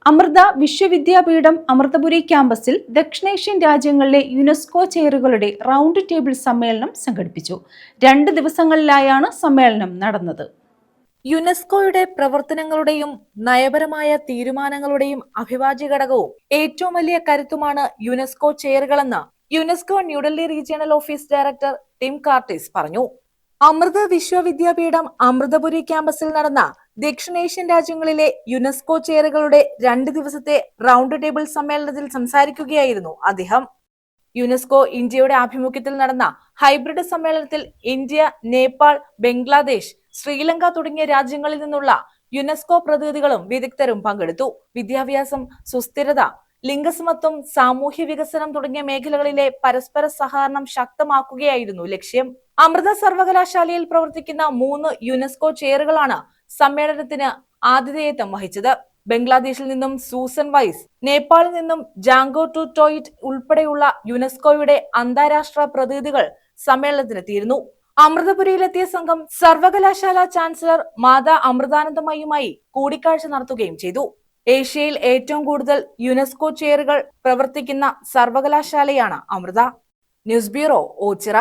അമൃത വിശ്വവിദ്യാപീഠം അമൃതപുരി ക്യാമ്പസിൽ ദക്ഷിണേഷ്യൻ രാജ്യങ്ങളിലെ യുനെസ്കോ ചെയറുകളുടെ റൗണ്ട് ടേബിൾ സമ്മേളനം സംഘടിപ്പിച്ചു. 2 ദിവസങ്ങളിലായാണ് സമ്മേളനം നടന്നത്. യുനെസ്കോയുടെ പ്രവർത്തനങ്ങളുടെയും നയപരമായ തീരുമാനങ്ങളുടെയും അവിഭാജ്യ ഘടകവും ഏറ്റവും വലിയ കരുത്തുമാണ് യുനെസ്കോ ചെയറുകളെന്ന് UNESCO New Delhi regional office director Tim Curtis പറഞ്ഞു. അമൃത വിശ്വവിദ്യാപീഠം അമൃതപുരി ക്യാമ്പസിൽ നടന്ന ദക്ഷിണേഷ്യൻ രാജ്യങ്ങളിലെ യുനെസ്കോ ചെയറുകളുടെ 2 ദിവസത്തെ റൗണ്ട് ടേബിൾ സമ്മേളനത്തിൽ സംസാരിക്കുകയായിരുന്നു അദ്ദേഹം. യുനെസ്കോ ഇന്ത്യയുടെ ആഭിമുഖ്യത്തിൽ നടന്ന ഹൈബ്രിഡ് സമ്മേളനത്തിൽ ഇന്ത്യ, നേപ്പാൾ, ബംഗ്ലാദേശ്, ശ്രീലങ്ക തുടങ്ങിയ രാജ്യങ്ങളിൽ നിന്നുള്ള യുനെസ്കോ പ്രതിനിധികളും വിദഗ്ധരും പങ്കെടുത്തു. വിദ്യാഭ്യാസം, സുസ്ഥിരത, ലിംഗസമത്വം, സാമൂഹ്യ വികസനം തുടങ്ങിയ മേഖലകളിലെ പരസ്പര സഹകരണം ശക്തമാക്കുകയായിരുന്നു ലക്ഷ്യം. അമൃത സർവകലാശാലയിൽ പ്രവർത്തിക്കുന്ന 3 യുനെസ്കോ ചെയറുകളാണ് സമ്മേളനത്തിന് ആതിഥേയത്വം വഹിച്ചത്. ബംഗ്ലാദേശിൽ നിന്നും സൂസൻ വൈസ്, നേപ്പാളിൽ നിന്നും ജാങ്കോ ടു ടോയിറ്റ് ഉൾപ്പെടെയുള്ള യുനെസ്കോയുടെ അന്താരാഷ്ട്ര പ്രതിനിധികൾ സമ്മേളനത്തിനെത്തിയിരുന്നു. അമൃതപുരിയിലെത്തിയ സംഘം സർവകലാശാല ചാൻസലർ മാതാ അമൃതാനന്ദമയുമായി കൂടിക്കാഴ്ച നടത്തുകയും ചെയ്തു. ഏഷ്യയിൽ ഏറ്റവും കൂടുതൽ യുനെസ്കോ ചെയറുകൾ പ്രവർത്തിക്കുന്ന സർവകലാശാലയാണ് അമൃത. News bureau, Ochira.